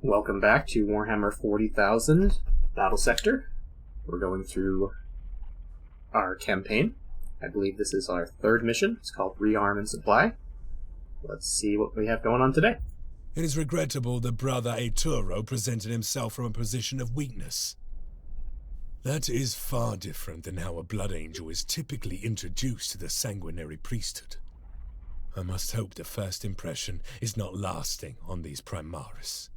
Welcome back to Warhammer 40,000 Battlesector. We're going through our campaign. I believe this is our third mission. It's called Rearm Resupply. Let's see what we have going on today. It is regrettable that Brother Arturo presented himself from a position of weakness. That is far different than how a Blood Angel is typically introduced to the sanguinary priesthood. I must hope the first impression is not lasting on these Primaris.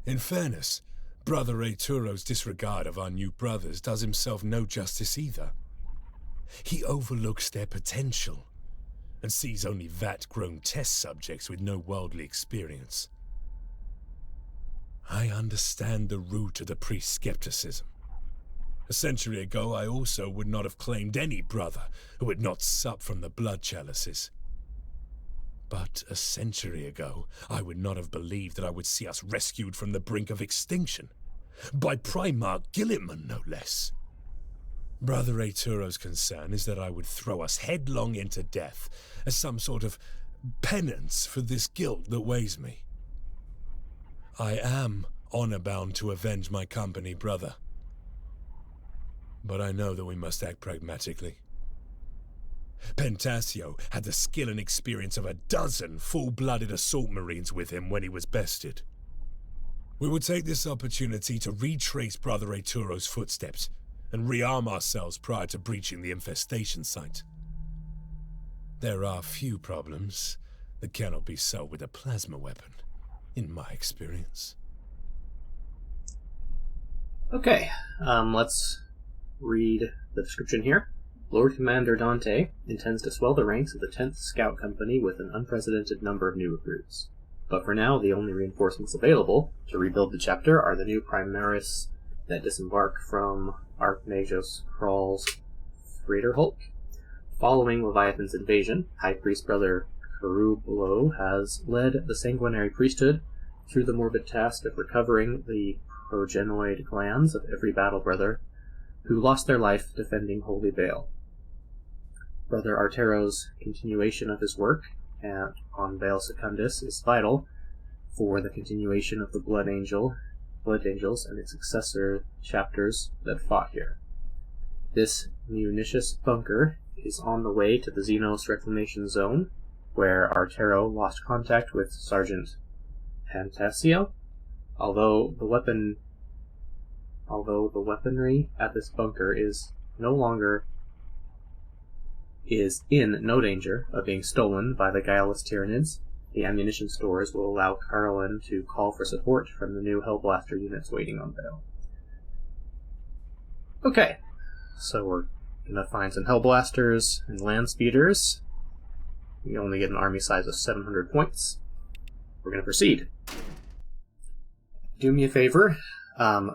In fairness, Brother Arturo's disregard of our new brothers does himself no justice either. He overlooks their potential and sees only vat-grown test subjects with no worldly experience. I understand the root of the priest's skepticism. A century ago, I also would not have claimed any brother who had not supped from the blood chalices. But a century ago, I would not have believed that I would see us rescued from the brink of extinction. By Primarch Gilliman, no less. Brother Arturo's concern is that I would throw us headlong into death as some sort of penance for this guilt that weighs me. I am honor-bound to avenge my company, brother. But I know that we must act pragmatically. Pentasio had the skill and experience of a dozen full-blooded assault marines with him when he was bested. We will take this opportunity to retrace Brother Arturo's footsteps and rearm ourselves prior to breaching the infestation site. There are few problems that cannot be solved with a plasma weapon, in my experience. Okay, let's read the description here. Lord Commander Dante intends to swell the ranks of the 10th Scout Company with an unprecedented number of new recruits. But for now, the only reinforcements available to rebuild the chapter are the new Primaris that disembark from Archmagos Krall's Freighter Hulk. Following Leviathan's invasion, High Priest Brother Carublo has led the Sanguinary Priesthood through the morbid task of recovering the progenoid glands of every battle brother who lost their life defending Holy Vale. Brother Arturo's continuation of his work on Vale Secundus is vital for the continuation of the Blood Angels and its successor chapters that fought here. This munitions bunker is on the way to the Xenos Reclamation Zone, where Arturo lost contact with Sergeant Pantasio. Although the weaponry at this bunker is in no danger of being stolen by the guileless Tyranids, the ammunition stores will allow Carolyn to call for support from the new Hellblaster units waiting on Vale. Okay, so we're gonna find some Hellblasters and Land Speeders. We only get an army size of 700 points. We're gonna proceed. Do me a favor,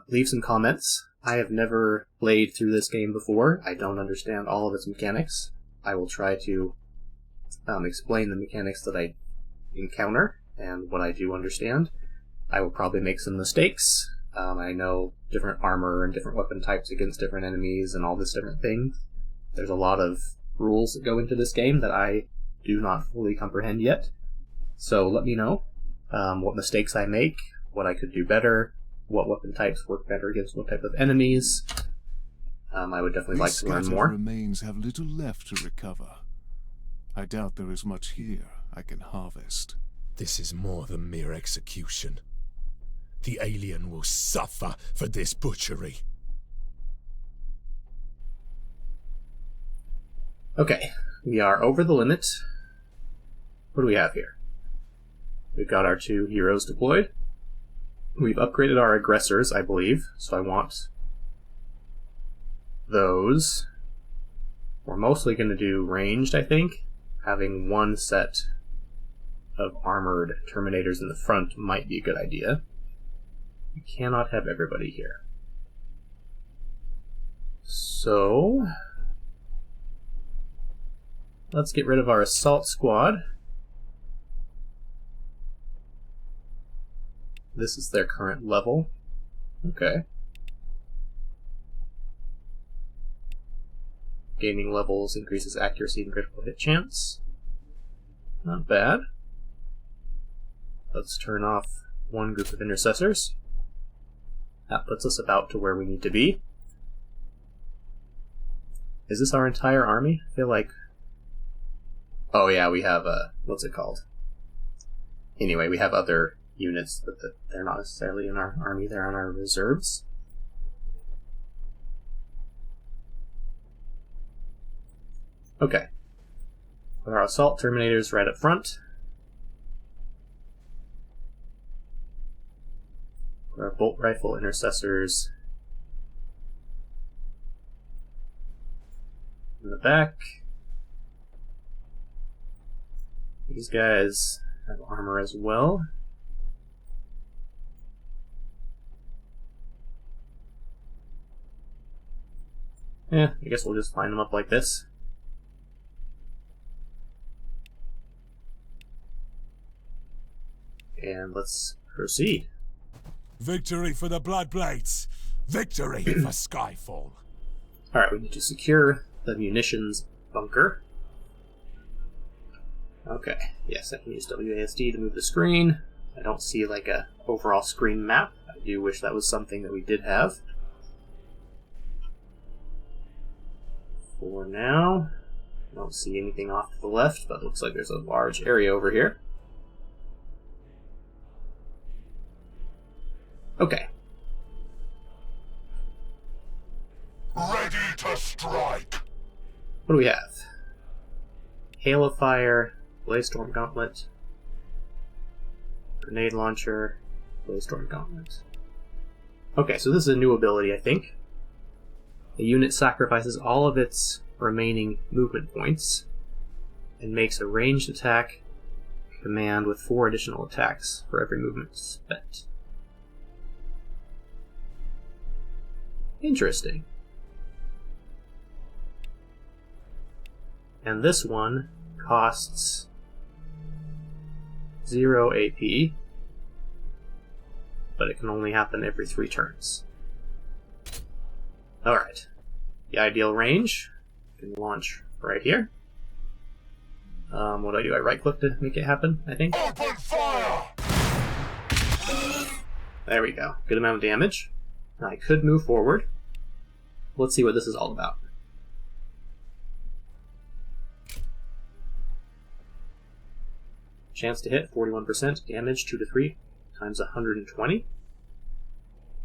leave some comments. I have never played through this game before. I don't understand all of its mechanics. I will try to explain the mechanics that I encounter and what I do understand. I will probably make some mistakes. I know different armor and different weapon types against different enemies and all this different things. There's a lot of rules that go into this game that I do not fully comprehend yet. So let me know what mistakes I make, what I could do better, what weapon types work better against what type of enemies. I would definitely like to learn more. These remains have little left to recover. I doubt there is much here I can harvest. This is more than mere execution. The alien will suffer for this butchery. Okay, we are over the limit. What do we have here? We've got our 2 heroes deployed. We've upgraded our aggressors, I believe, so I want those. We're mostly going to do ranged, I think. Having one set of armored Terminators in the front might be a good idea. We cannot have everybody here. So let's get rid of our assault squad. This is their current level. Okay. Gaining levels increases accuracy and critical hit chance. Not bad. Let's turn off one group of intercessors. That puts us about to where we need to be. Is this our entire army? I feel like... Oh yeah, we have, what's it called? Anyway, we have other units, but they're not necessarily in our army, they're on our reserves. Okay. With our assault terminators right up front. With our bolt rifle intercessors in the back. These guys have armor as well. Yeah, I guess we'll just line them up like this. And let's proceed. Victory for the Bloodblades! Victory for Skyfall! Alright, we need to secure the munitions bunker. Okay, yes, I can use WASD to move the screen. I don't see like a overall screen map. I do wish that was something that we did have. For now, I don't see anything off to the left, but it looks like there's a large area over here. Okay. Ready to strike! What do we have? Hail of Fire, Blaze-Storm Gauntlet, Grenade Launcher, Blaze-Storm Gauntlet. Okay, so this is a new ability, I think. The unit sacrifices all of its remaining movement points and makes a ranged attack command with 4 additional attacks for every movement spent. Interesting. And this one costs 0 AP, but it can only happen every 3 turns. Alright. The ideal range can launch right here. What do? I right click to make it happen, I think? Open fire! There we go. Good amount of damage. Now I could move forward. Let's see what this is all about. Chance to hit, 41%. Damage, 2 to 3, times 120.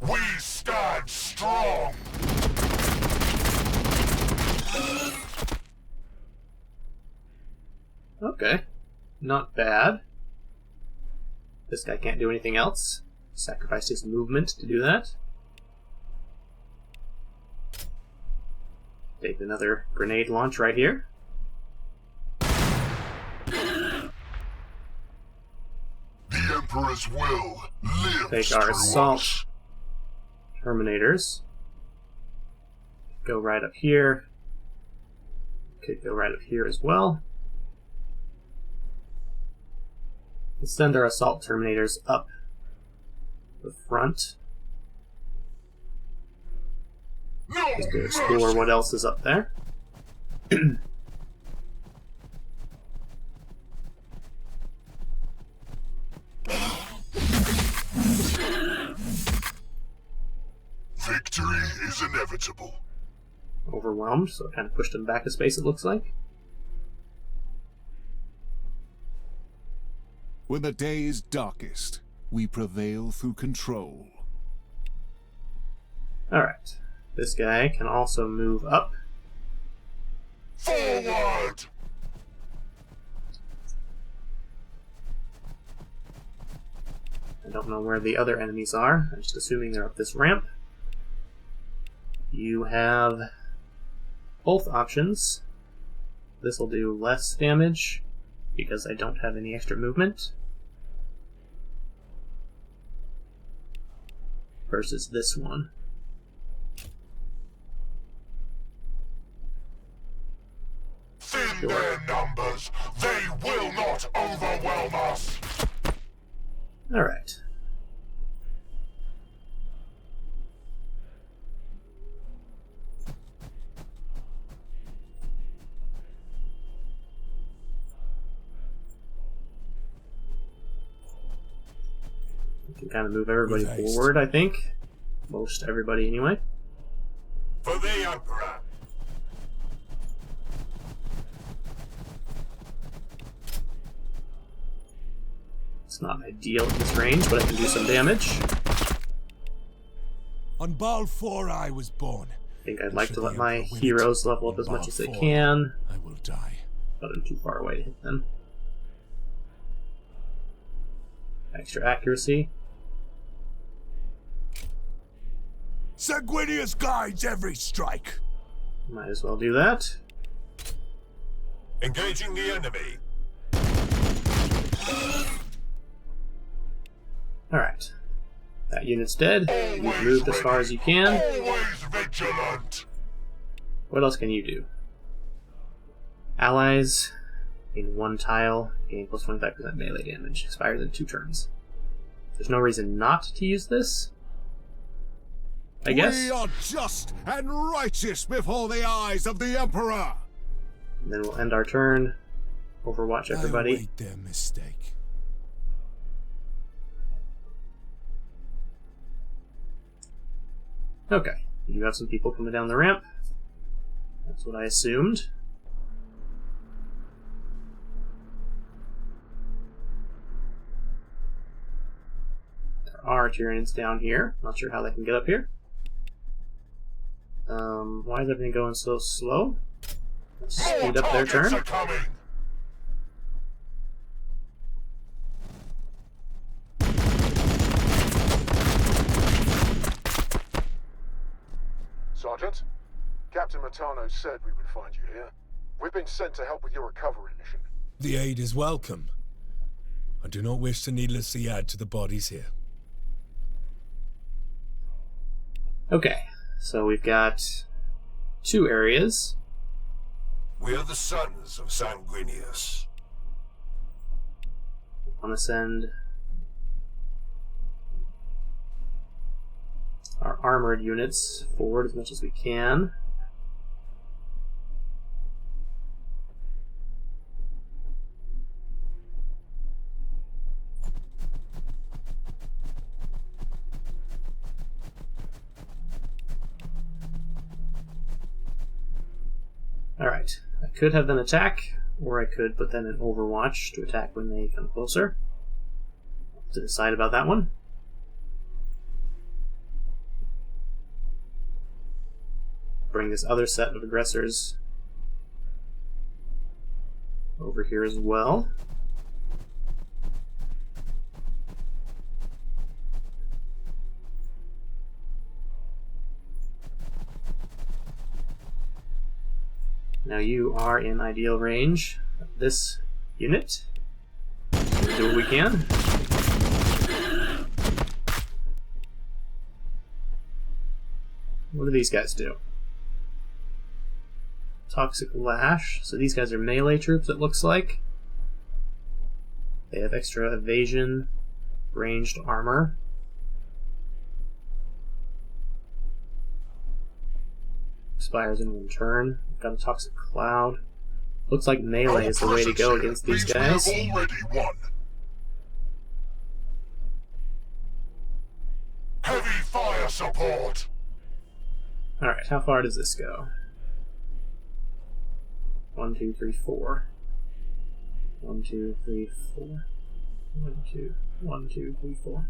We stand strong! Okay. Not bad. This guy can't do anything else. Sacrificed his movement to do that. Take another grenade launch right here. The Emperor's will lives Take our through assault us. terminators. Go right up here. Could go right up here as well. Let's send our assault terminators up the front. No Just to explore mercy. what else is up there. Victory is inevitable. Overwhelmed, so I kind of pushed him back a space, it looks like. When the day is darkest, we prevail through control. Alright. This guy can also move up. Forward! I don't know where the other enemies are. I'm just assuming they're up this ramp. You have both options. This will do less damage because I don't have any extra movement. Versus this one. Thin their numbers, they will not overwhelm us! Alright. We can kind of move everybody With haste. forward, I think. Most everybody, anyway. For the Emperor! It's not ideal at this range, but I can do some damage. On Baal 4 I was born. I think I'd And like should to the let my Emperor win heroes it, level up on as much Baal as they 4 can, I will die. but I'm too far away to hit them. Extra accuracy. Sanguinius guides every strike. Might as well do that. Engaging the enemy. Alright. That unit's dead. You've moved as far as you can. Always vigilant! What else can you do? Allies in one tile gain plus 25% melee damage. Expires in 2 turns. There's no reason not to use this, I guess. We are just and righteous before the eyes of the Emperor! And then we'll end our turn. Overwatch I everybody. await their mistake. Okay. You have some people coming down the ramp. That's what I assumed. There are Tyranids down here. Not sure how they can get up here. Why is everything going so slow? Let's speed up their turn. Targets are coming! Sergeant, Captain Matano said we would find you here. We've been sent to help with your recovery mission. The aid is welcome. I do not wish to needlessly add to the bodies here. Okay, so we've got 2 areas. We are the sons of Sanguinius. I want to send our armored units forward as much as we can. Alright, I could have them attack, or I could put them in Overwatch to attack when they come closer. I'll have to decide about that one. Bring this other set of aggressors over here as well. Now you are in ideal range of this unit. We'll do what we can. What do these guys do? Toxic Lash. So these guys are melee troops, it looks like. They have extra evasion, ranged armor. Expires in 1 turn. Got a Toxic Cloud. Looks like melee is the way to go against these guys. We have already won. Heavy fire support! Alright, how far does this go? 1, 2, 3, 4. 1, 2, 3, 4. 1, 2, 1, 2, 3, 4.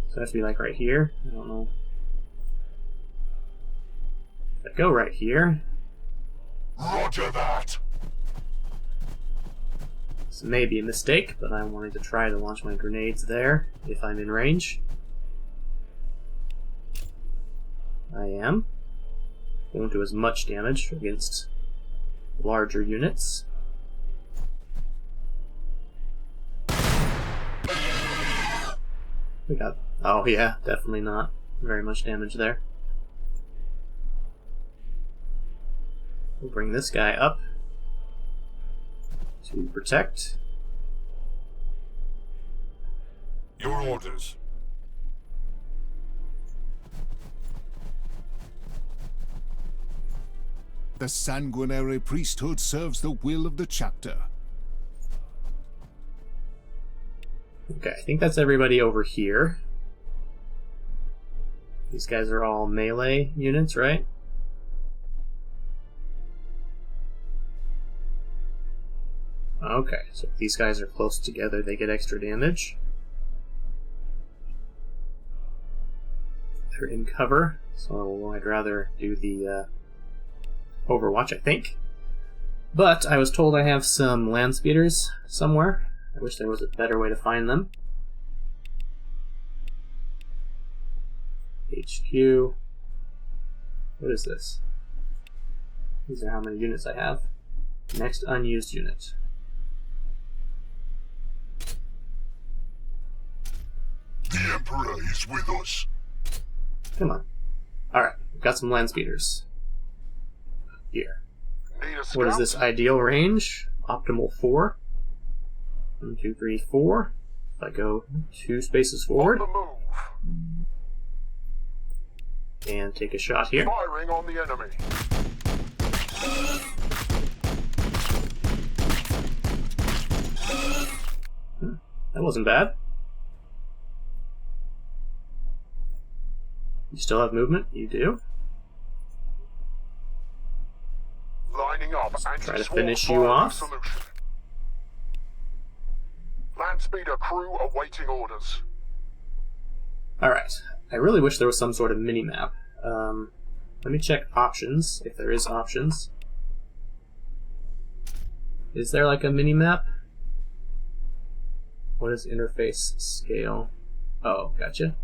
So it has to be like right here. I don't know. If I go right here, Roger that! this may be a mistake, but I'm wanting to try to launch my grenades there if I'm in range. I am. Won't do as much damage against larger units. We got... oh yeah, definitely not very much damage there. We'll bring this guy up to protect. Your orders. The sanguinary priesthood serves the will of the chapter. Okay, I think that's everybody over here. These guys are all melee units, right? Okay, so if these guys are close together, they get extra damage. They're in cover, so I'd rather do the Overwatch, I think. But I was told I have some land speeders somewhere. I wish there was a better way to find them. HQ. What is this? These are how many units I have. Next unused unit. The Emperor is with us. Come on. Alright, we've got some land speeders. Here. Need a What is scout? this ideal range? Optimal 4. 1, 2, 3, 4. If I go 2 spaces On forward the move. and take a shot here. Firing on the enemy. That wasn't bad. You still have movement? You do. Lining up. Try to finish you off. Solution. Land speeder crew awaiting orders. Alright. I really wish there was some sort of mini-map. Let me check options, if there is options. Is there like a mini-map? What is interface scale? Oh, gotcha.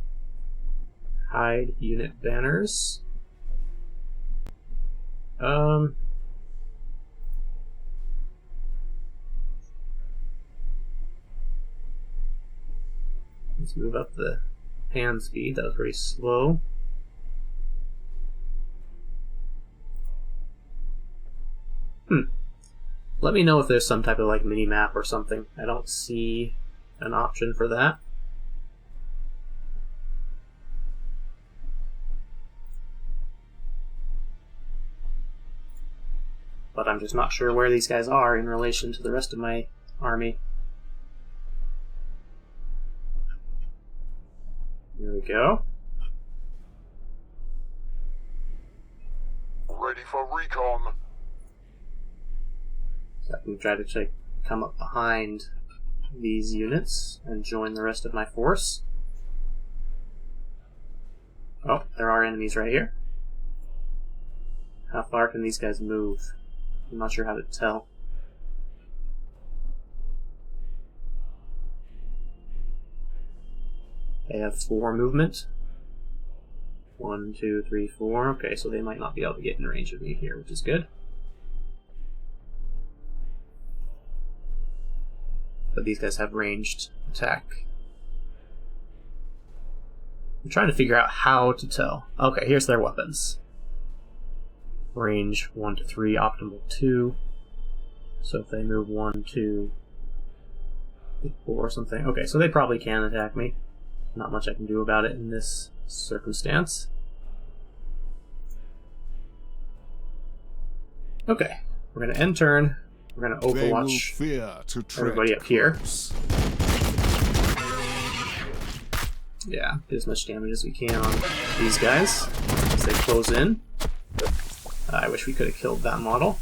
Hide unit banners. Let's move up the pan speed. That was very slow. Let me know if there's some type of like mini map or something. I don't see an option for that. But I'm just not sure where these guys are in relation to the rest of my army. There we go. Ready for recon. So I can try to come up behind these units and join the rest of my force. Oh, there are enemies right here. How far can these guys move? I'm not sure how to tell. They have 4 movement. 1, 2, 3, 4. Okay, so they might not be able to get in range of me here, which is good. But these guys have ranged attack. I'm trying to figure out how to tell. Okay, here's their weapons. Range 1 to 3, optimal 2. So if they move 1, 2, 4 or something. Okay, so they probably can attack me. Not much I can do about it in this circumstance. Okay, we're going to end turn. We're going to They will Overwatch fear to tread everybody up here. close. Yeah, get as much damage as we can on these guys as they close in. I wish we could have killed that model.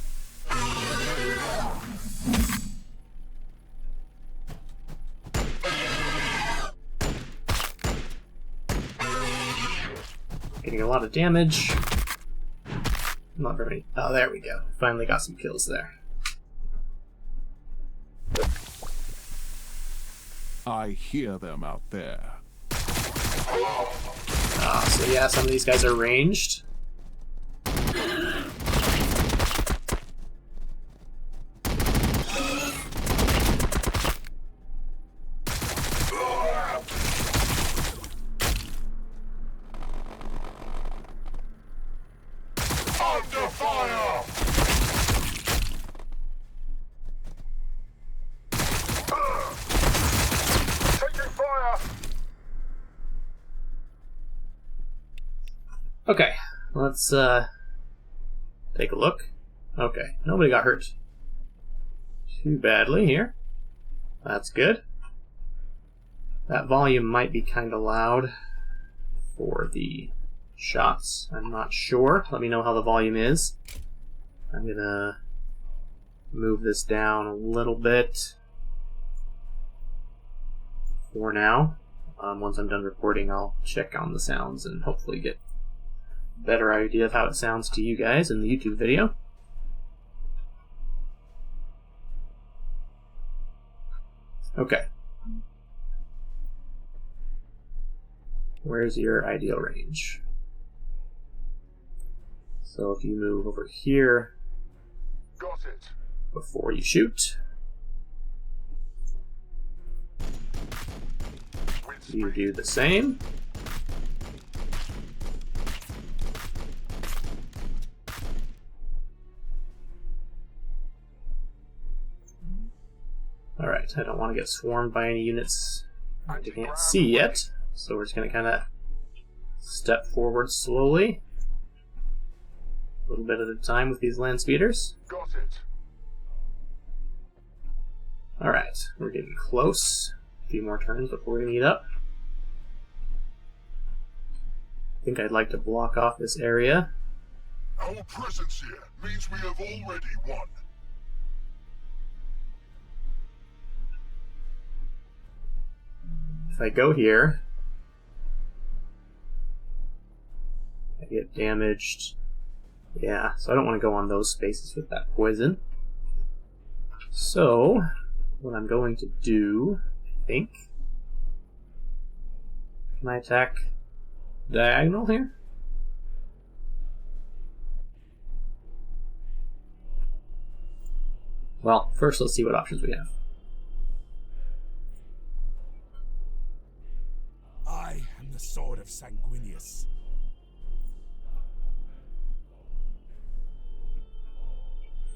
Getting a lot of damage. Not very. Oh, there we go. Finally got some kills there. I hear them out there. So yeah, some of these guys are ranged. Under fire! Taking fire. Okay, let's take a look. Okay, nobody got hurt too badly here. That's good. That volume might be kind of loud for the shots. I'm not sure. Let me know how the volume is. I'm gonna move this down a little bit for now. Once I'm done recording, I'll check on the sounds and hopefully get a better idea of how it sounds to you guys in the YouTube video. Okay. Where's your ideal range? So if you move over here Got it. before you shoot, you do the same. Alright, I don't want to get swarmed by any units I can't see yet, so we're just going to kind of step forward slowly, a little bit at a time with these land speeders. Got it. Alright, we're getting close. A few more turns before we meet up. I think I'd like to block off this area. Our presence here means we have already won. If I go here, I get damaged. Yeah, so I don't want to go on those spaces with that poison. So, what I'm going to do, I think... Can I attack diagonal here? Well, first let's see what options we have. I am the sword of Sanguinius.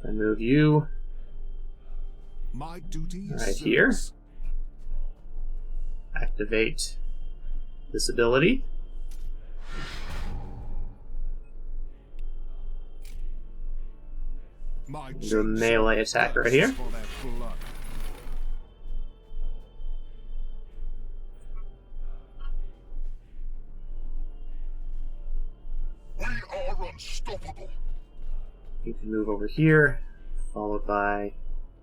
I move you My duty is right here. service. Activate this ability. My Do a melee attack right here. for that blood. We are unstoppable. You can move over here, followed by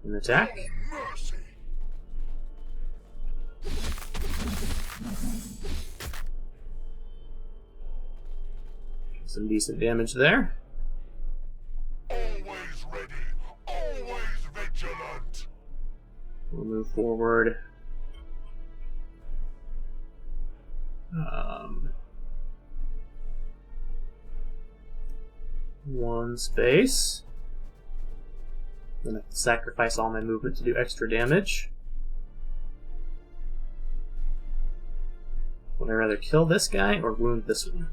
an attack. Oh, mercy. Some decent damage there. Always ready. Always vigilant. We'll move forward. One space. Then I have to sacrifice all my movement to do extra damage. Would I rather kill this guy or wound this one?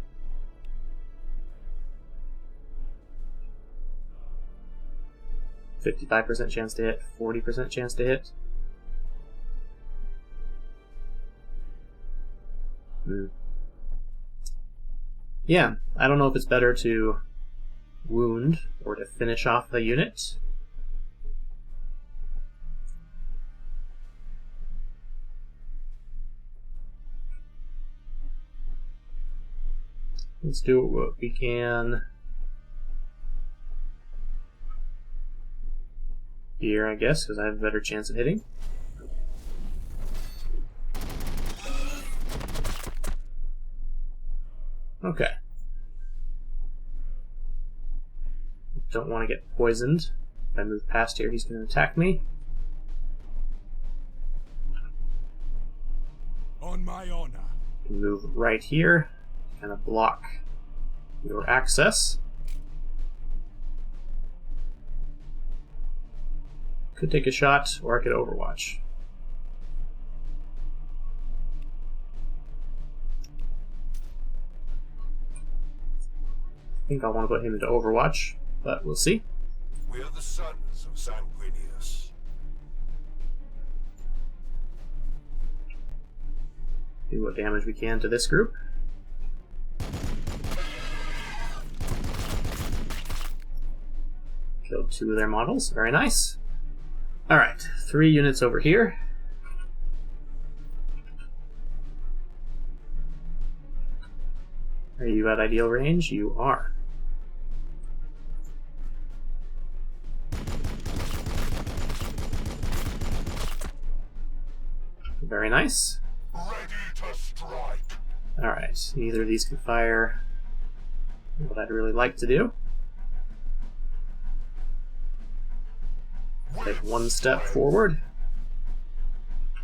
%55% chance to hit, 40% chance to hit. Yeah, I don't know if it's better to wound or to finish off the unit. Let's do what we can here, I guess, because I have a better chance of hitting. Okay. Don't want to get poisoned. If I move past here, he's going to attack me. On my honor. Move right here, kind of block your access. Could take a shot, or I could overwatch. I think I'll want to put him into overwatch, but we'll see. We are the sons of Sanguinius. Do what damage we can to this group. Killed 2 of their models. Very nice. Alright, 3 units over here. Are you at ideal range? You are. Very nice. Ready to strike. Alright, neither of these can fire what I'd really like to do. Take one step forward.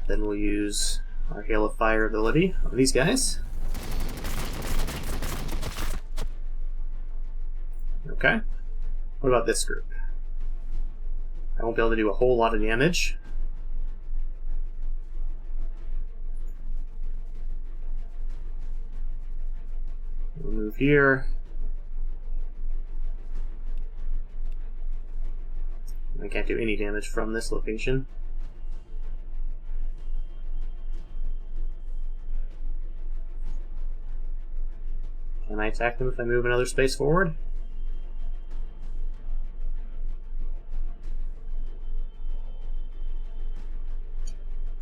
Then we'll use our Hail of Fire ability on these guys. Okay. What about this group? I won't be able to do a whole lot of damage. We'll move here. I can't do any damage from this location. Can I attack them if I move another space forward?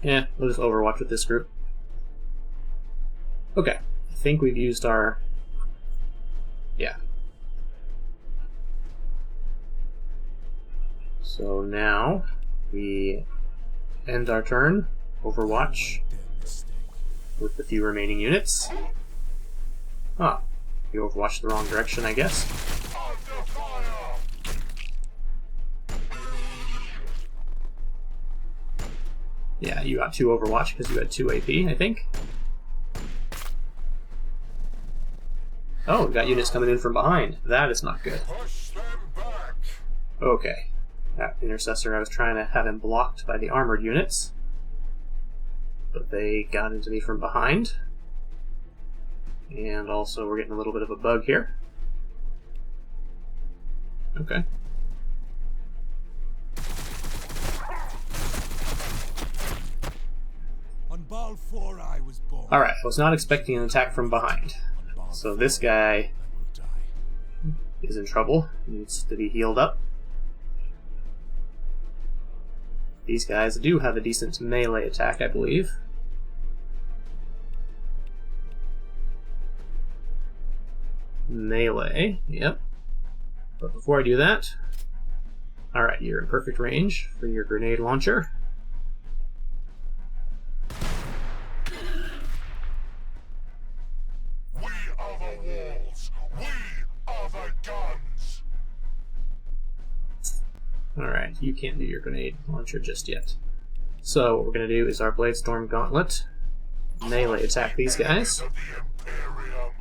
Yeah, we'll just overwatch with this group. Okay, I think we've used our... yeah. So now we end our turn, overwatch, with the few remaining units. Ah, you overwatched the wrong direction, I guess. Yeah, you got 2 overwatch because you had 2 AP, I think. Oh, we got units coming in from behind. That is not good. Okay. That intercessor, I was trying to have him blocked by the armored units, but they got into me from behind. And also we're getting a little bit of a bug here. Okay. On Ball 4 I was born. Alright, I was not expecting an attack from behind. So this guy is in trouble. Needs to be healed up. These guys do have a decent melee attack, I believe. Melee, yep. But before I do that, alright, you're in perfect range for your grenade launcher. We are the walls. We are the guns. Alright, you can't do your grenade launcher just yet. So what we're going to do is our Bladestorm Gauntlet. Melee attack these guys. Of the Imperium.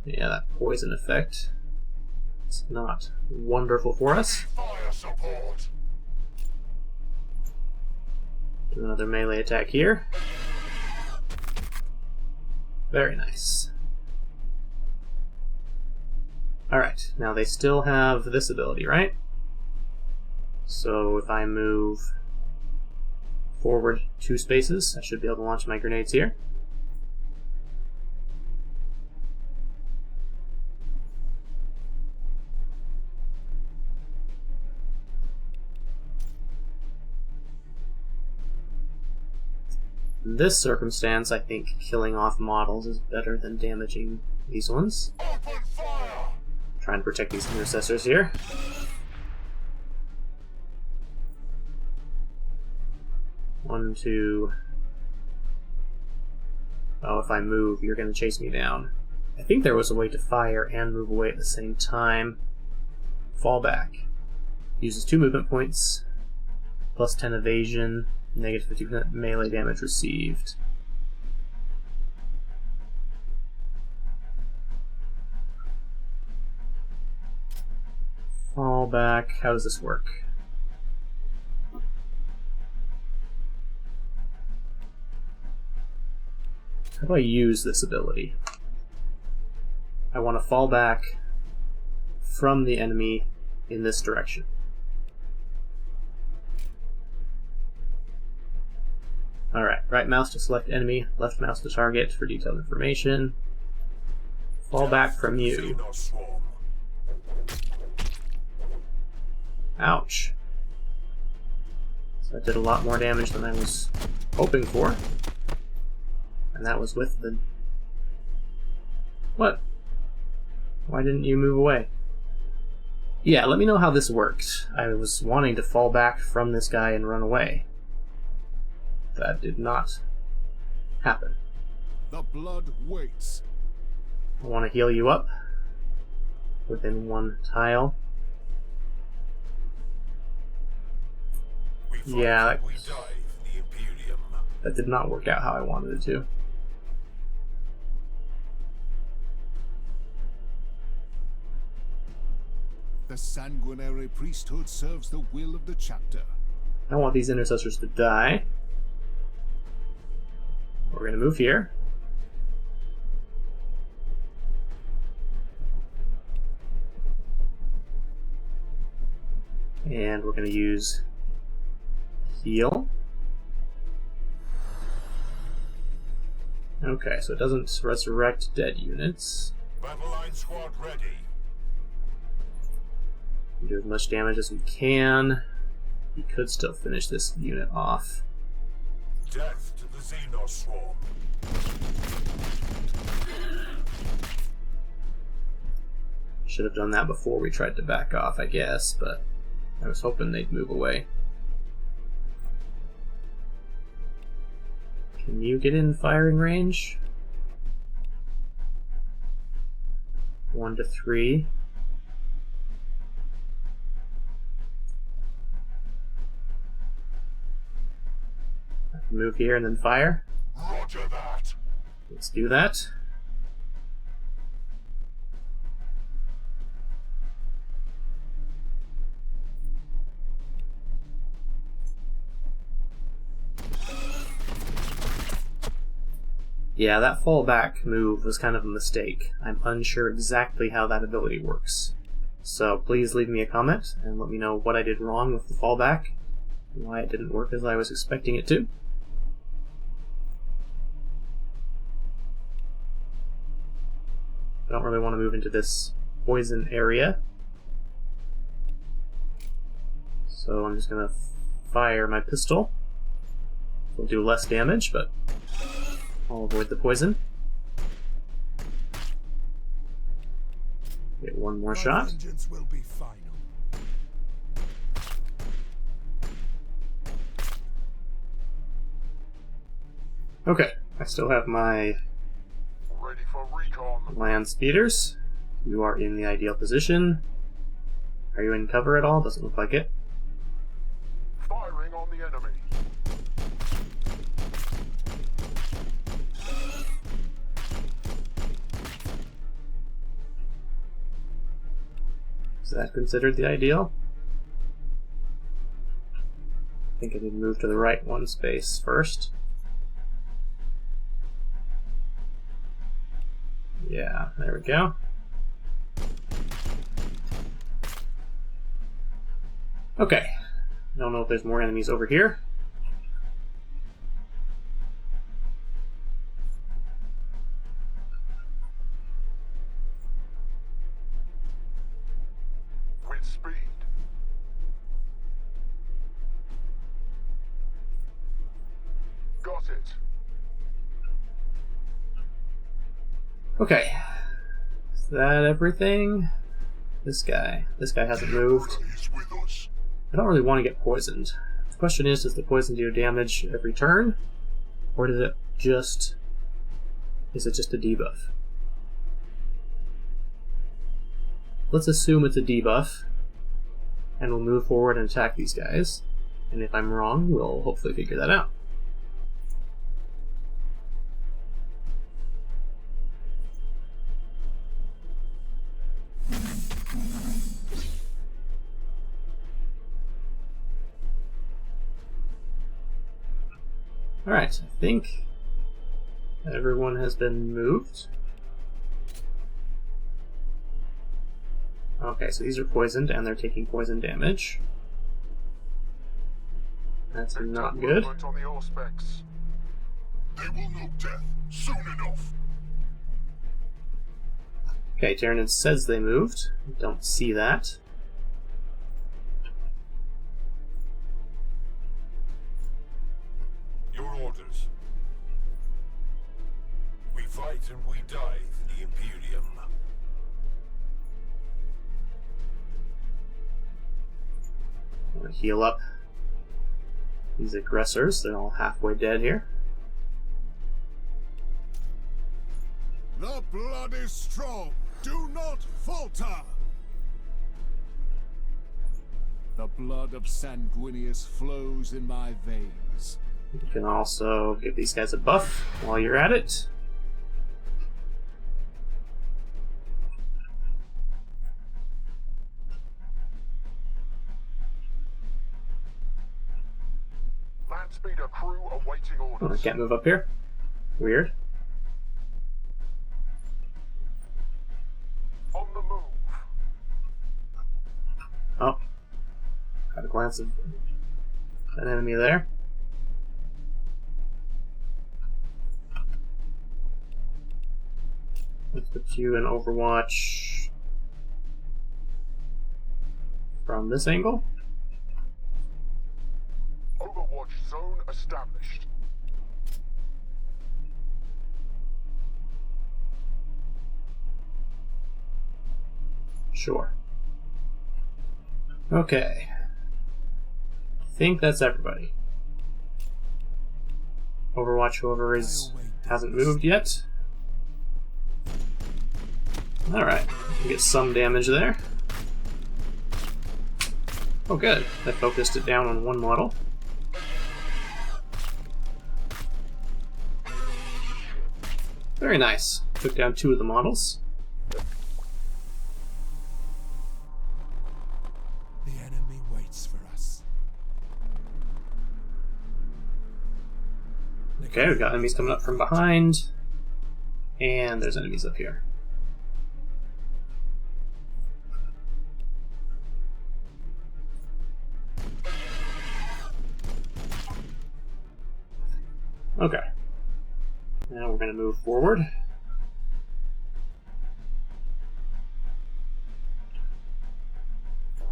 Yeah, that poison effect. It's not wonderful for us. Fire support. Do another melee attack here. Very nice. Alright, now they still have this ability, right? So if I move forward 2 spaces, I should be able to launch my grenades here. In this circumstance, I think killing off models is better than damaging these ones. Open fire. Trying to protect these intercessors here. One, two. Oh, if I move, you're going to chase me down. I think there was a way to fire and move away at the same time. Fall back. Uses 2 movement points. Plus 10 evasion. Negative 50% melee damage received. Fall back. How does this work? How do I use this ability? I want to fall back from the enemy in this direction. Alright, right mouse to select enemy, left mouse to target for detailed information. Fall back from you. Xenoswarm. Ouch. So that did a lot more damage than I was hoping for. And that was with the... What? Why didn't you move away? Yeah, let me know how this worked. I was wanting to fall back from this guy and run away. That did not happen. The blood waits. I want to heal you up within one tile. Yeah, that did not work out how I wanted it to. The sanguinary priesthood serves the will of the chapter. I don't want these intercessors to die. We're going to move here. And we're going to use heal. Okay, so it doesn't resurrect dead units. Battle line squad ready. Do as much damage as we can. We could still finish this unit off. Death to the Xenos swarm. Should have done that before we tried to back off, I guess, but I was hoping they'd move away. Can you get in firing range? 1 to 3. Move here and then fire. Roger that. Let's do that. Yeah, that fallback move was kind of a mistake. I'm unsure exactly how that ability works. So please leave me a comment and let me know what I did wrong with the fallback and why it didn't work as I was expecting it to. I don't really want to move into this poison area. So I'm just going to fire my pistol. It'll do less damage, but I'll avoid the poison. Get one more shot. Vengeance will be final. Okay, I still have my Ready for recon. land speeders. You are in the ideal position. Are you in cover at all? Doesn't look like it. Firing on the enemy. Is that considered the ideal? I think I need to move to the right one space first. Yeah, there we go. Okay. I don't know if there's more enemies over here. With speed. Got it. Okay. Is that everything? This guy hasn't moved. Is with us. I don't really want to get poisoned. The question is, does the poison do damage every turn? Or is it just a debuff? Let's assume it's a debuff, and we'll move forward and attack these guys. And if I'm wrong, we'll hopefully figure that out. Alright, I think everyone has been moved. Okay, so these are poisoned and they're taking poison damage. That's Picked not up good. movement on the ore specs. They will know death soon enough. Okay, Tyranid says they moved. Don't see that. fight and we die for the Imperium. I'm gonna heal up these aggressors. They're all halfway dead here. The blood is strong. Do not falter. The blood of Sanguinius flows in my veins. You can also give these guys a buff while you're at it. Land speeder crew awaiting Oh, I orders. can't move up here. Weird. On the move. Oh. Got a glance of an enemy there. Let's put you in Overwatch from this angle. Overwatch zone established. Sure. Okay. I think that's everybody. Overwatch, whoever hasn't moved yet. Alright, get some damage there. Oh good, I focused it down on one model. Very nice. Took down 2 of the models. The enemy waits for us. Okay, we've got enemies coming up from behind. And there's enemies up here. Okay. Now we're going to move forward.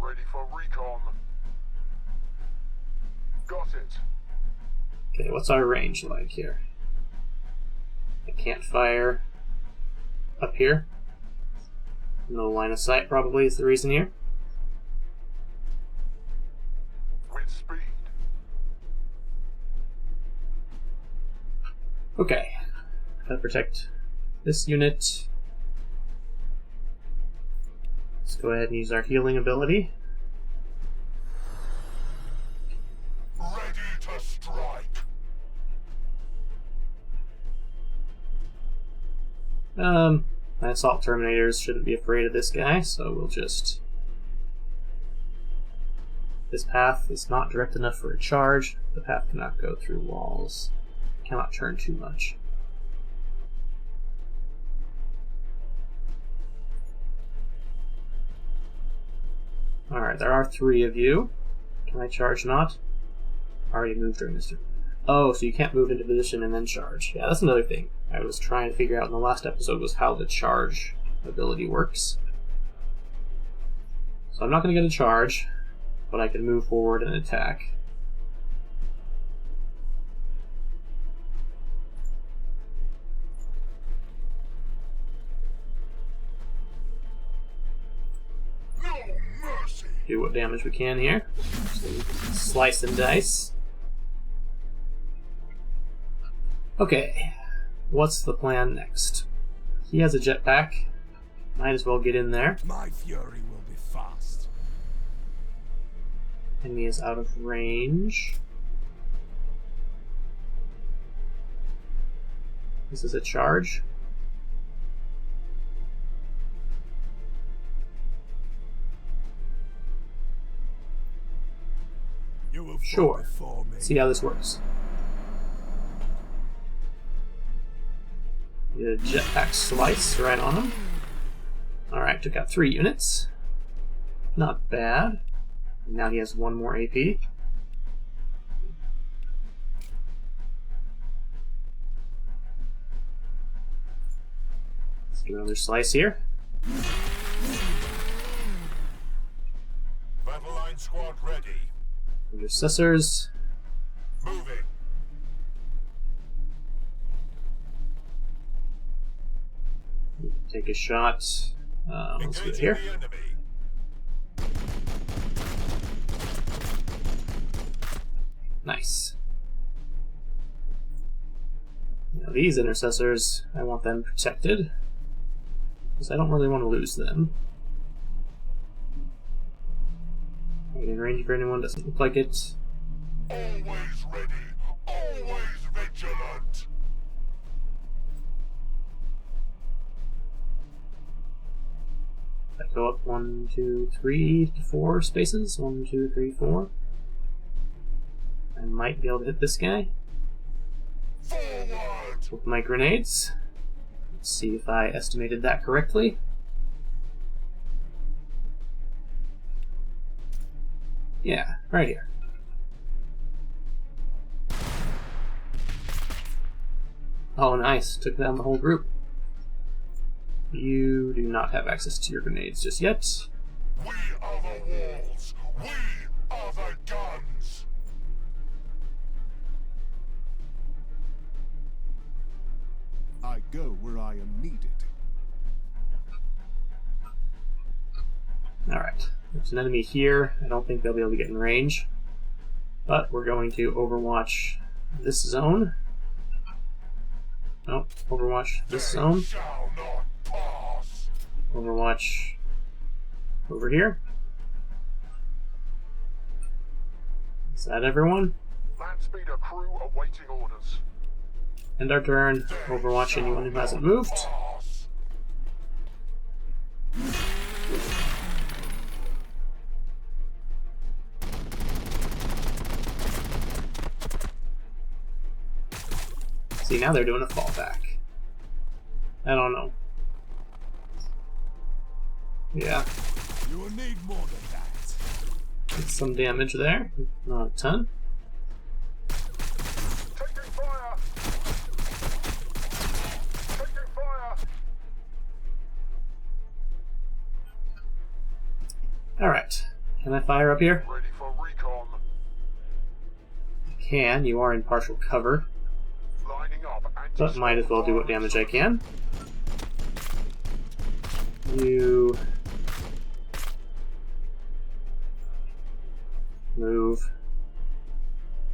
Ready for recon. Got it. Okay, what's our range like here? I can't fire up here. No line of sight probably is the reason here. With speed. Okay. Gotta protect this unit. Let's go ahead and use our healing ability. Ready to strike. My assault terminators shouldn't be afraid of this guy, so we'll just... This path is not direct enough for a charge. The path cannot go through walls. Cannot turn too much. Alright, there are 3 of you. Can I charge not? Already moved during this turn. Oh, so you can't move into position and then charge. Yeah, that's another thing I was trying to figure out in the last episode was how the charge ability works. So I'm not going to get a charge, but I can move forward and attack. No mercy. Do what damage we can here. So slice and dice. Okay, what's the plan next? He has a jetpack. Might as well get in there. My fury will be fast. Enemy is out of range. This is a charge. You will fall Sure. before me. See how this works. Get a jetpack slice right on him. Alright, took out 3 units. Not bad. Now he has 1 more AP. Let's do another slice here. Battle line squad ready. Intercessors. Moving. take a shot. Let's do it here. The enemy. Nice. Now these intercessors, I want them protected, because I don't really want to lose them. Are we in range for anyone? Doesn't look like it. Always ready, always vigilant. I go up 1, 2, 3 to 4 spaces. 1, 2, 3, 4. I might be able to hit this guy Forward. with my grenades. Let's see if I estimated that correctly. Yeah, right here. Oh, nice. Took down the whole group. You do not have access to your grenades just yet. We are the walls. We are the guns. I go where I am needed. Alright. There's an enemy here. I don't think they'll be able to get in range. But we're going to overwatch this zone. Oh, overwatch this zone. Shall not pass. Overwatch over here. Is that everyone? Landspeeder crew awaiting orders. End our turn. Overwatch anyone who hasn't moved. Pass. See, now they're doing a fallback. I don't know. Yeah, You will need more than that. it's some damage there. Not a ton. Taking fire! Taking fire! Alright. Can I fire up here? Ready for recon. I can. You are in partial cover. Lining up. But might as well do what damage I can. You move.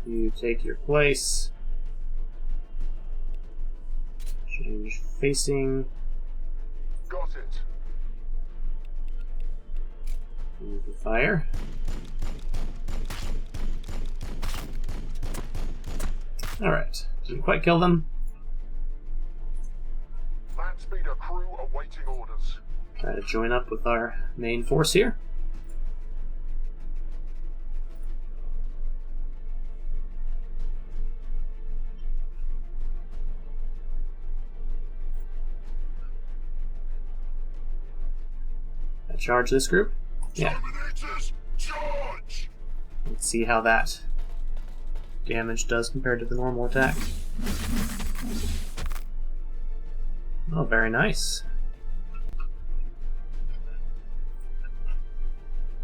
You take your place. Change facing. Got it. Move the fire. Alright. Didn't quite kill them. Landspeeder crew awaiting orders. Try to join up with our main force here. I charge this group. Yeah, Terminators, charge. let's see how that damage does compared to the normal attack. Oh, very nice.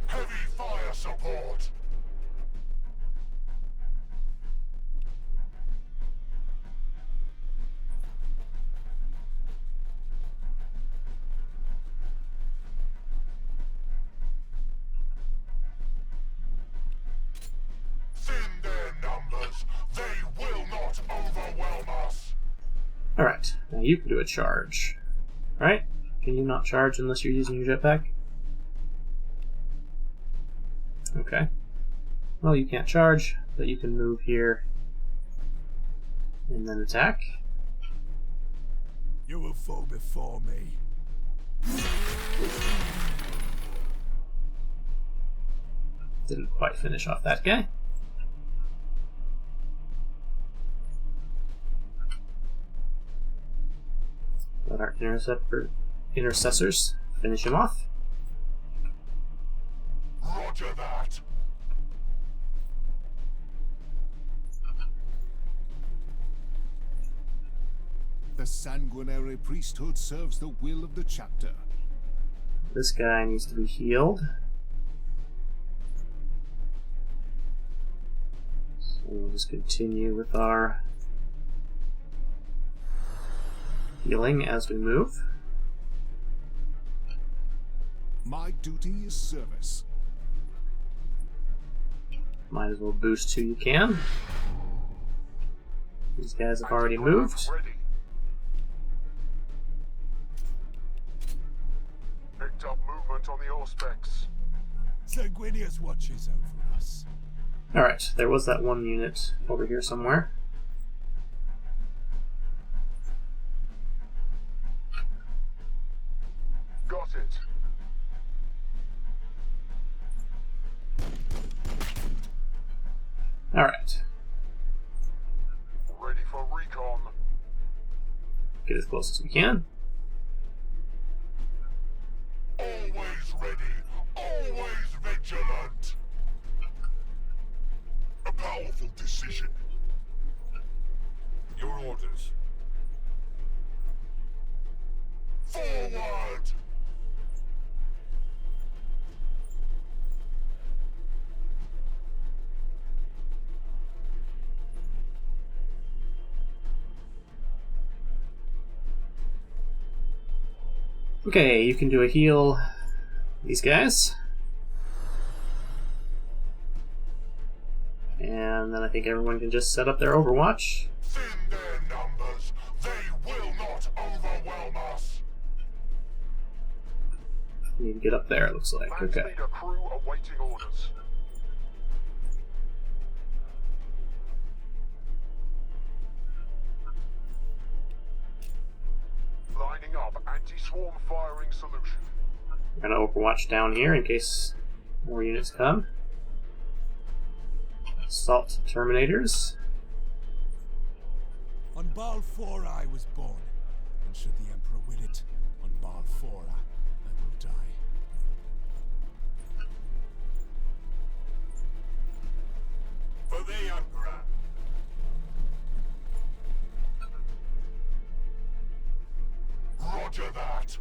Heavy fire support. Thin their numbers. They will not overwhelm us. Alright, now you can do a charge. Right? Can you not charge unless you're using your jetpack? Okay. Well, you can't charge, but you can move here and then attack. You will fall before me. Didn't quite finish off that guy. Let our intercessors finish him off. Roger that. The sanguinary priesthood serves the will of the chapter. This guy needs to be healed. So we'll just continue with our healing as we move. My duty is service. Might as well boost who you can. These guys have already moved. Ready. Picked up movement on the Auspex. Sanguinius watches over us. Alright, there was that one unit over here somewhere. Got it. Alright, Ready for recon. get as close as we can. Always ready, always vigilant. A powerful decision. Your orders. Forward! Okay, you can do a heal these guys. And then I think everyone can just set up their Overwatch. Thin their numbers. They will not overwhelm us. You need to get up there, it looks like. Lands Okay. need a crew awaiting orders. Lining up anti-swarm firing solution. I'm gonna Overwatch down here in case more units come. Assault Terminators. On Balfora I was born, and should the Emperor will it, on Balfora I will die. For the Emperor. Roger that.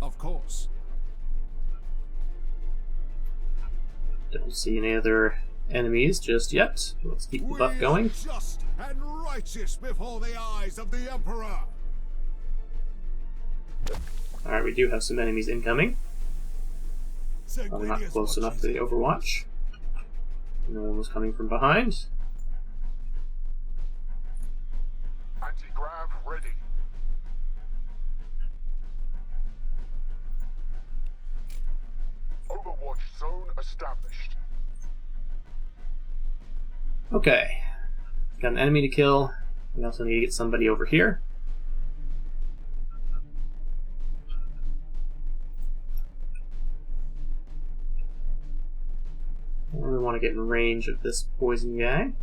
Of course. Don't see any other enemies just yet. Let's keep the buff going. Just and righteous before the eyes of the Emperor. Alright, we do have some enemies incoming. Probably not Sanguinius close enough watches to the over Overwatch. No one was coming from behind. Anti-grav ready. Overwatch zone established. Okay. Got an enemy to kill. We also need to get somebody over here. I really want to get in range of this poison guy.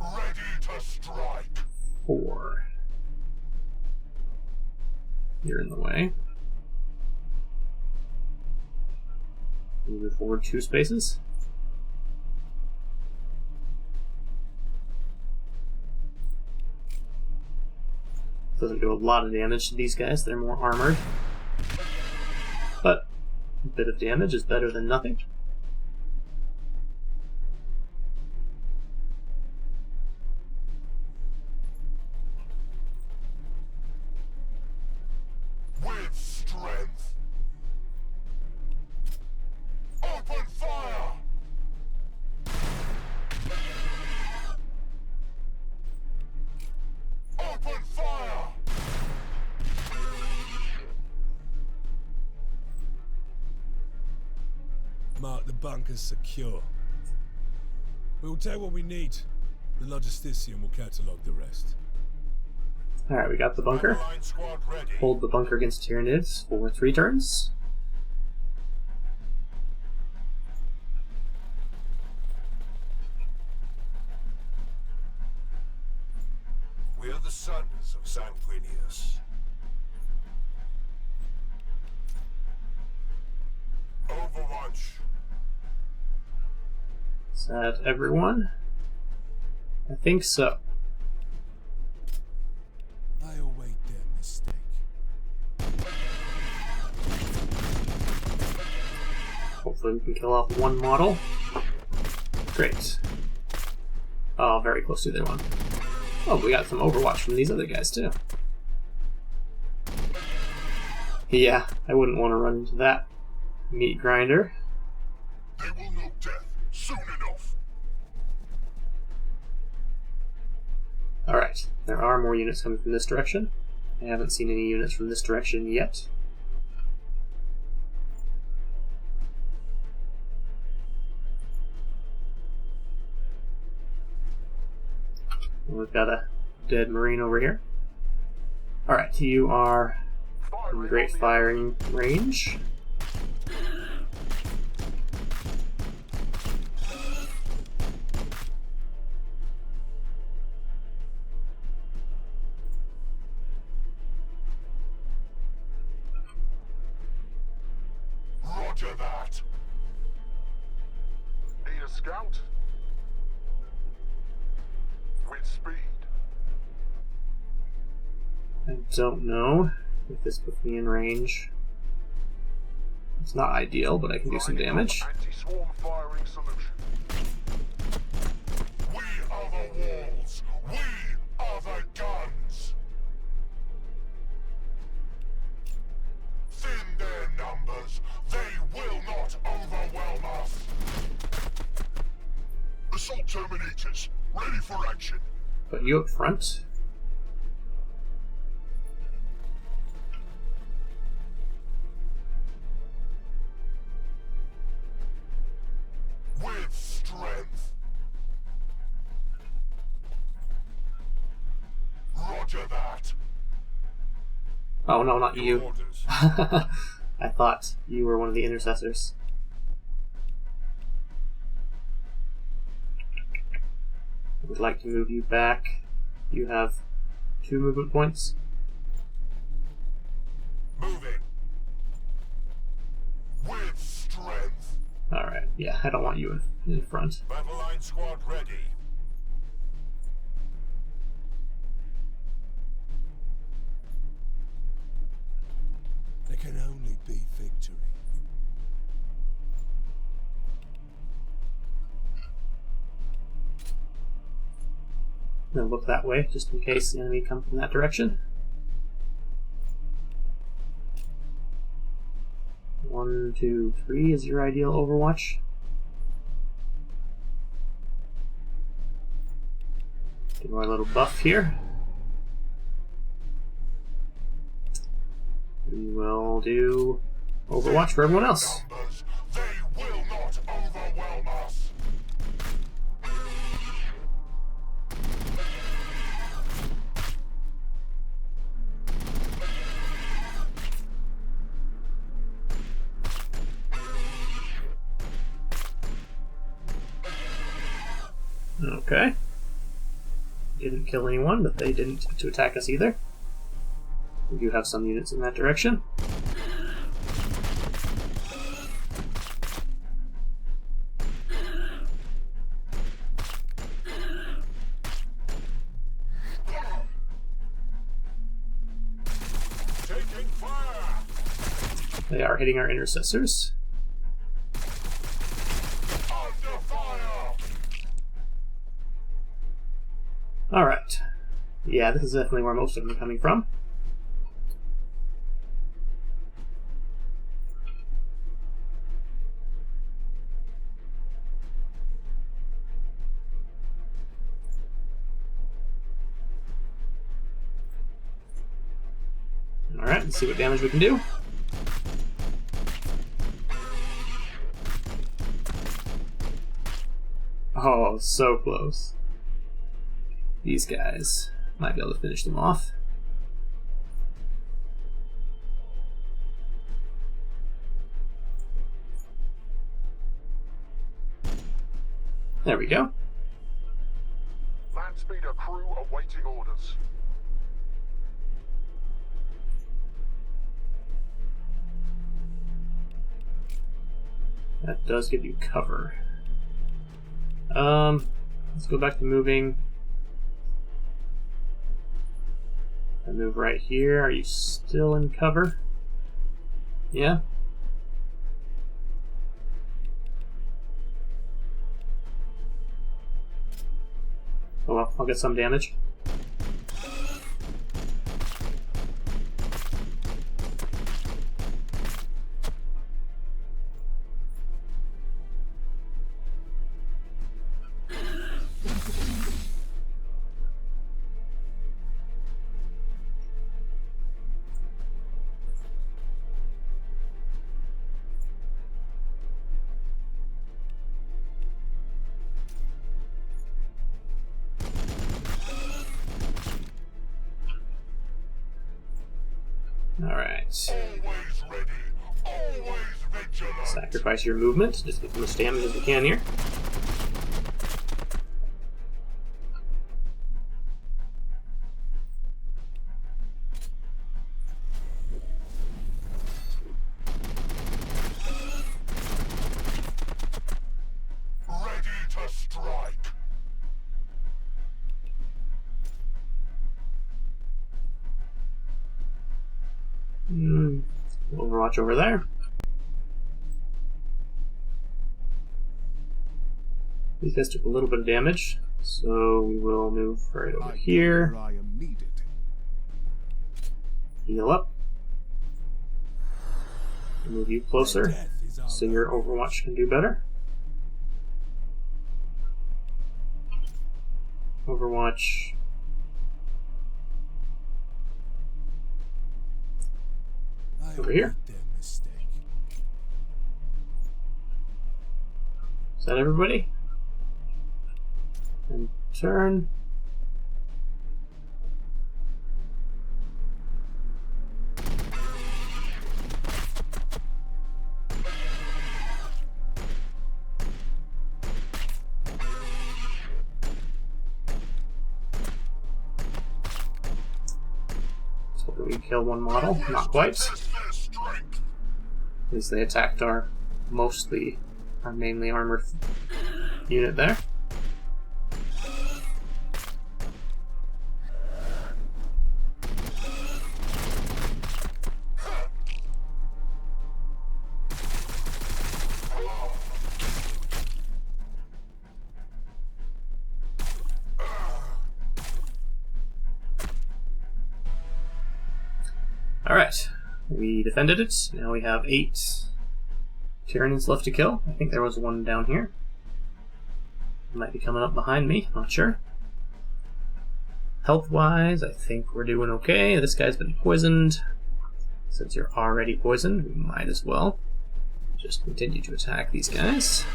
Ready to strike. 4. You're in the way. Move forward 2 spaces. Doesn't do a lot of damage to these guys, they're more armored. But a bit of damage is better than nothing. With strength. Open fire! Open fire! Mark the bunkers secure. We'll take what we need. The logistician will catalogue the rest. Alright, we got the bunker. Line squad ready. Hold the bunker against Tyranids for 3 turns. We are the sons of Sanguinius. Overwatch. Is that everyone? I think so. I await their mistake. Hopefully we can kill off 1 model. Great. Oh, very close to the other one. Oh, we got some Overwatch from these other guys, too. Yeah, I wouldn't want to run into that meat grinder. They will know death soon enough. Alright, there are more units coming from this direction. I haven't seen any units from this direction yet. We've got a dead Marine over here. Alright, you are in great firing range. Roger that. Need a scout? With speed. I don't know if this puts me in range. It's not ideal, but I can do some damage. Anti-swarm firing solution. We are the walls. We are the guns. Thin their numbers. They will not overwhelm us. Assault terminators, ready for action. Put you up front. With strength. Roger that. Oh no, not Your you. orders. I thought you were one of the intercessors. I would like to move you back. You have 2 movement points. Moving. With strength. Alright, yeah, I don't want you in front. Battle line squad ready. There can only be victory. Then look that way, just in case the enemy comes from that direction. 1, 2, 3 is your ideal Overwatch. Do our little buff here. We will do Overwatch for everyone else. Numbers. They will not overwhelm us. Okay. Didn't kill anyone, but they didn't get to attack us either. We do have some units in that direction. Taking fire. They are hitting our intercessors. Under fire. Alright. Yeah, this is definitely where most of them are coming from. Alright, let's see what damage we can do. Oh, so close. These guys might be able to finish them off. There we go. Land speeder crew awaiting orders. That does give you cover. Let's go back to moving. I move right here. Are you still in cover? Yeah? Oh well, I'll get some damage. Always ready, always vigilant. Sacrifice your movement. Just get as much damage as we can here. Ready to strike. Overwatch over there. These guys took a little bit of damage, so we will move right over here. I am needed. Heal up. Move you closer, Death is our so your Overwatch can do better. Overwatch. I over here. made their mistake. Is that everybody? And turn. So we kill one model, not quite. Test their strength. At least they attacked our mainly armored unit there. Alright, we defended it. Now we have 8 Tyranids left to kill. I think there was one down here. Might be coming up behind me, not sure. Health-wise, I think we're doing okay. This guy's been poisoned. Since you're already poisoned, we might as well just continue to attack these guys.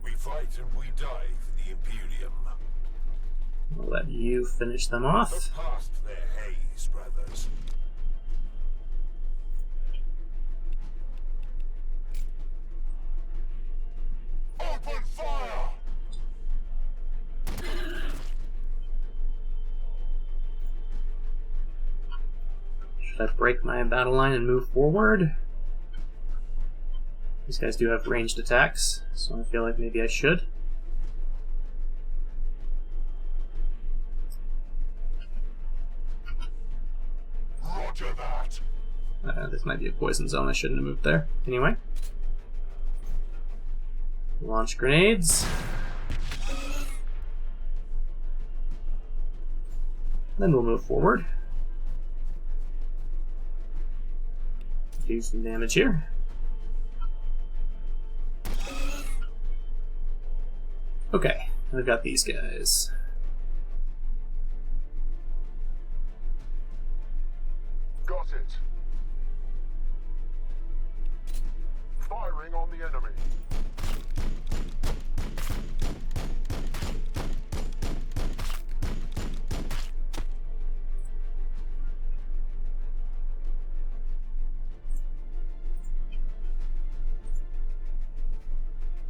We fight and we die for the Imperium. I'll let you finish them off. Past their haze, brothers. Open fire! Should I break my battle line and move forward? These guys do have ranged attacks, so I feel like maybe I should. Roger that. This might be a poison zone, I shouldn't have moved there. Anyway. Launch grenades. Then we'll move forward. Do some damage here. Okay, I've got these guys. Got it. Firing on the enemy.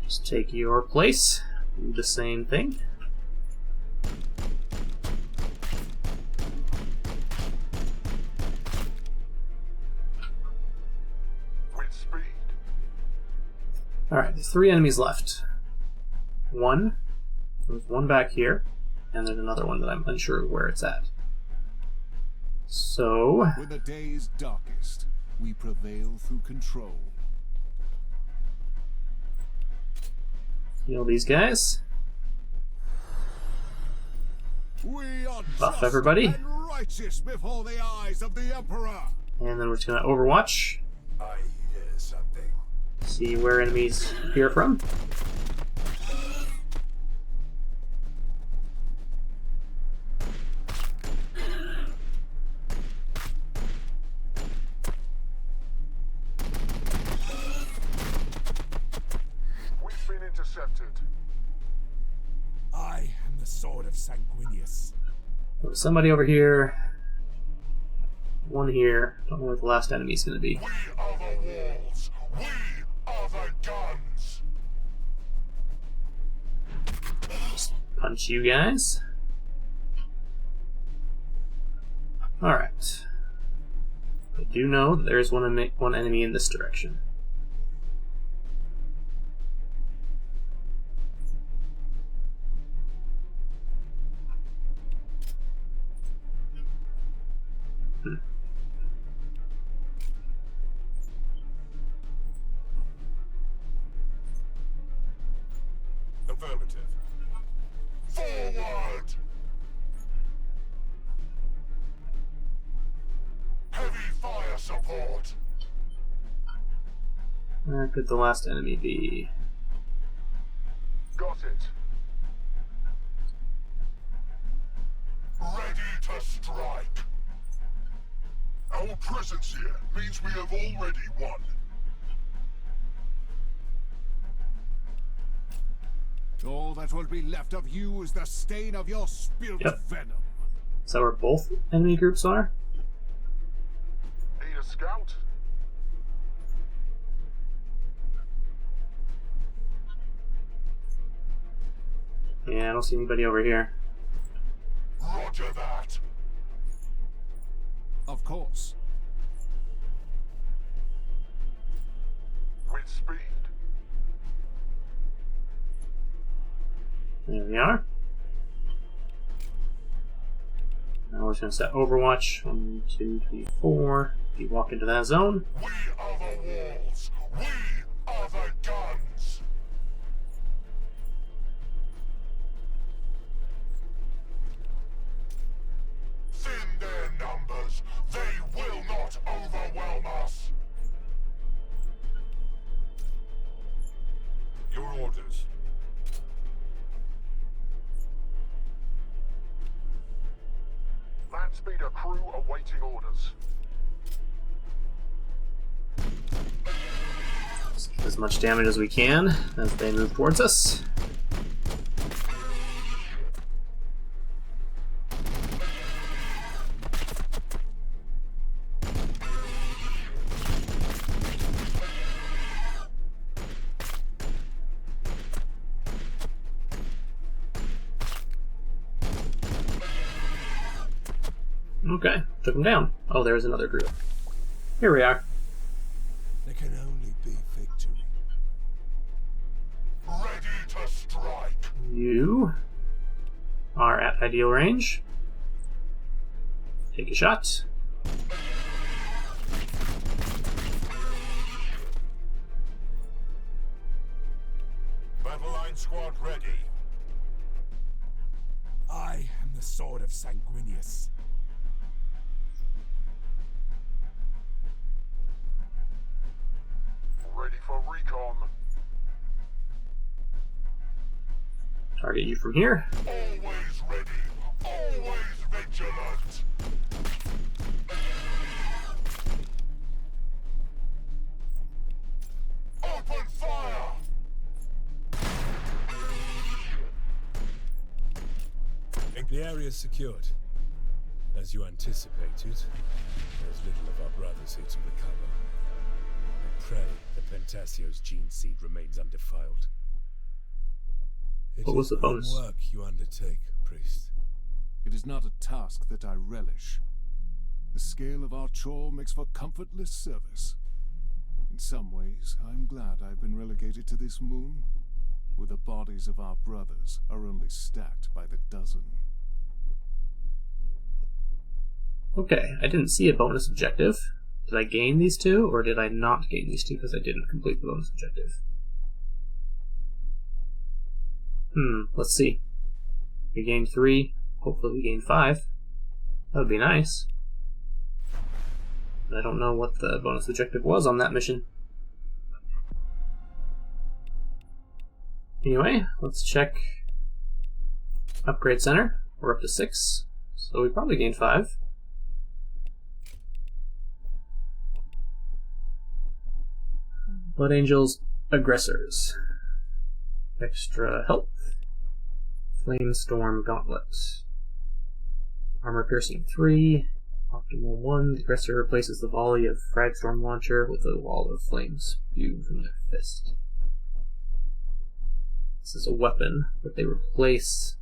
Just take your place. Do the same thing. With speed. Alright, there's 3 enemies left. There's one back here, and there's another one that I'm unsure where it's at. So, When the day is darkest, we prevail through control. heal these guys. We are Buff just everybody. and righteous before the eyes of the Emperor. And then we're just going to Overwatch. I hear something. See where enemies appear from. We've been intercepted. I of Sanguinius. There's somebody over here. One here. Don't know where the last enemy's going to be. We are the walls. We are the guns. Just punch you guys. Alright. I do know that there's one enemy in this direction. Affirmative. Forward. Heavy fire support. Where could the last enemy be? Got it. Ready to strike. Our presence here means we have already won. All that will be left of you is the stain of your spilled venom. Is that where both enemy groups are? Need a scout? Yeah, I don't see anybody over here. Roger that. Of course. With speed. There we are. Now we're just going to set Overwatch. 1, 2, 3, 4. You walk into that zone. We are the walls. We are the guns. Thin their numbers. They will not overwhelm us. Your orders. Landspeeder crew awaiting orders. As much damage as we can as they move towards us. Okay, took him down. Oh, there's another group. Here we are. There can only be victory. Ready to strike. You are at ideal range. Take a shot. Battle line squad ready. I am the sword of Sanguinius. Ready for recon. Target you from here. Always ready. Always vigilant. Open fire. The area is secured. As you anticipated, there's little of our brothers here to recover. I pray that Pentasio's gene seed remains undefiled. It What was is the grim bonus? work you undertake, priest. It is not a task that I relish. The scale of our chore makes for comfortless service. In some ways, I'm glad I've been relegated to this moon, where the bodies of our brothers are only stacked by the dozen. Okay, I didn't see a bonus objective. Did I gain these two, or did I not gain these two because I didn't complete the bonus objective? Let's see. We gained 3. Hopefully we gain 5. That would be nice. I don't know what the bonus objective was on that mission. Anyway, let's check Upgrade Center. We're up to 6, so we probably gained 5. Blood Angels, Aggressors. Extra health. Flamestorm Gauntlet. Armor piercing 3. Optimal 1. The aggressor replaces the volley of Fragstorm Launcher with a wall of flames spewed from their fist. This is a weapon that they replace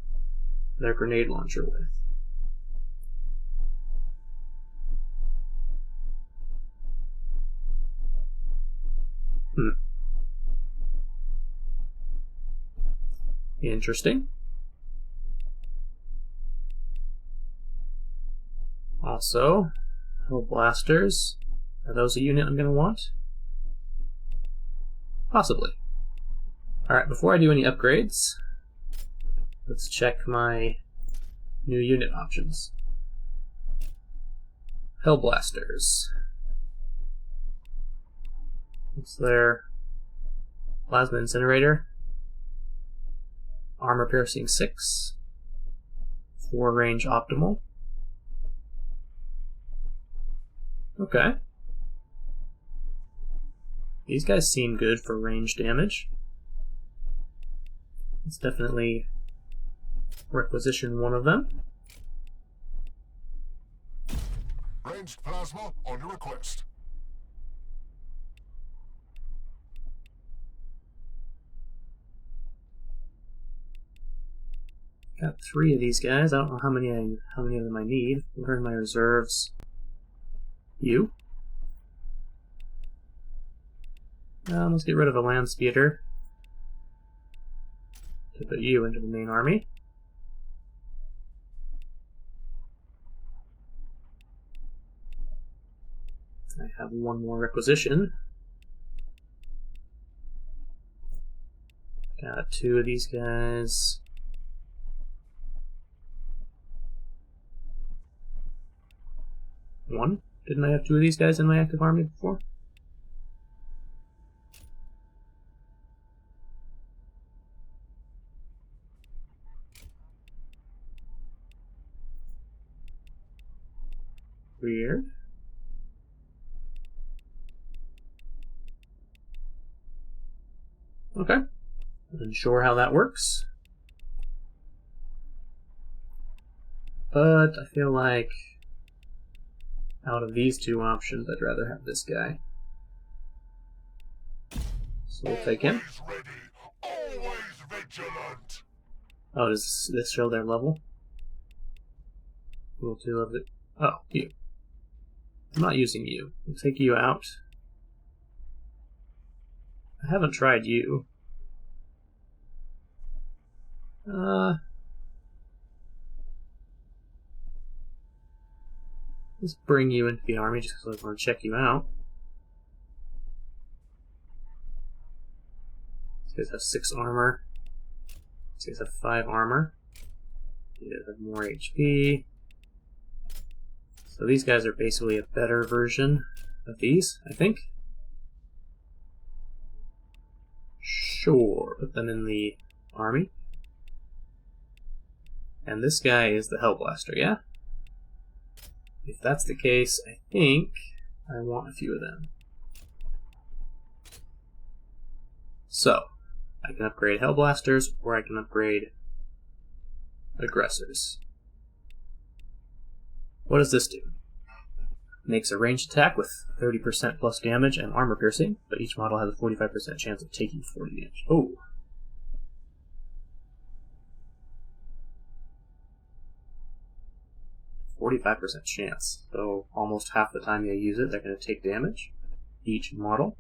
their grenade launcher with. Interesting. Also, Hell Blasters. Are those a unit I'm going to want? Possibly. Alright, before I do any upgrades, let's check my new unit options. Hell Blasters. What's their Plasma Incinerator? Armor piercing 6. 4 range optimal. Okay. These guys seem good for range damage. Let's definitely requisition one of them. Ranged plasma on your request. Got 3 of these guys. I don't know how many of them I need. What are my reserves? You. Let's get rid of a land speeder to put you into the main army. I have one more requisition. Got 2 of these guys. One? Didn't I have 2 of these guys in my active army before? Weird. Okay. Unsure how that works. But I feel like out of these 2 options, I'd rather have this guy. So we'll take him. Always ready, always vigilant. Oh, does this show their level? We'll do of it. Oh, you. I'm not using you. We'll take you out. I haven't tried you. Let's bring you into the army just because I want to check you out. These guys have 6 armor. These guys have 5 armor. These guys have more HP. So these guys are basically a better version of these, I think. Sure, put them in the army. And this guy is the Hellblaster, yeah? If that's the case, I think I want a few of them. So, I can upgrade Hellblasters, or I can upgrade Aggressors. What does this do? Makes a ranged attack with 30% plus damage and armor piercing, but each model has a 45% chance of taking 40 damage. Oh! %45 chance. So almost half the time you use it, they're going to take damage. Each model.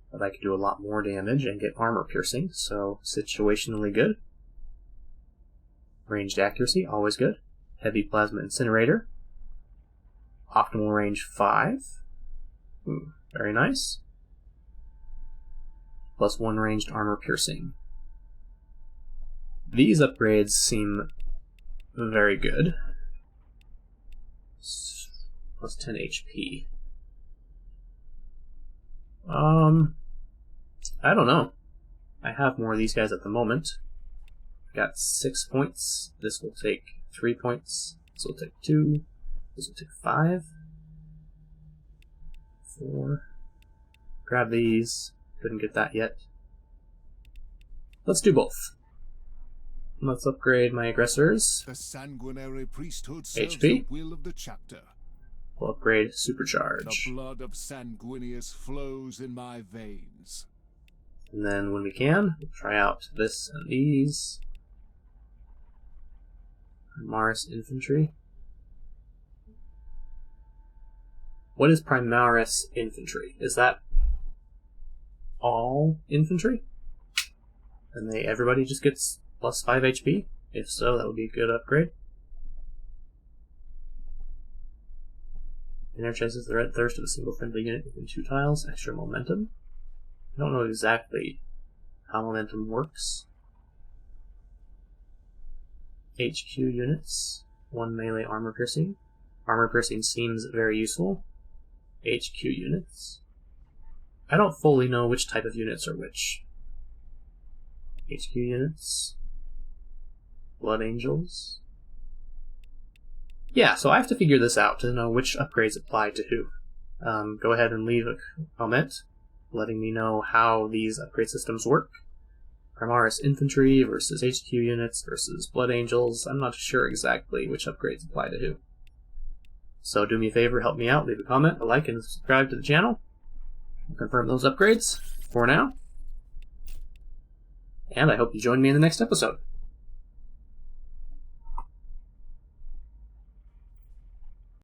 But I could do a lot more damage and get armor piercing, so situationally good. Ranged accuracy, always good. Heavy plasma incinerator. Optimal range 5. Ooh, very nice. Plus 1 ranged armor piercing. These upgrades seem very good. Plus 10 HP. I don't know. I have more of these guys at the moment. I got 6 points. This will take 3 points. This will take 2. This will take 5. 4. Grab these. Couldn't get that yet. Let's do both. Let's upgrade my aggressors. The sanguinary priesthood serves HP. the will of the chapter. We'll upgrade The supercharge. blood of Sanguinius flows in my veins. And then when we can, we'll try out this and these. Primaris Infantry. What is Primaris Infantry? Is that all infantry? And everybody just gets plus 5 HP? If so, that would be a good upgrade. Energizes the red thirst of a single friendly unit within 2 tiles. Extra momentum. I don't know exactly how momentum works. HQ units. 1 melee armor piercing. Armor piercing seems very useful. HQ units. I don't fully know which type of units are which. HQ units. Blood Angels. Yeah, so I have to figure this out to know which upgrades apply to who. Go ahead and leave a comment letting me know how these upgrade systems work. Primaris Infantry versus HQ units versus Blood Angels. I'm not sure exactly which upgrades apply to who. So do me a favor, help me out, leave a comment, a like, and subscribe to the channel. I'll confirm those upgrades for now. And I hope you join me in the next episode.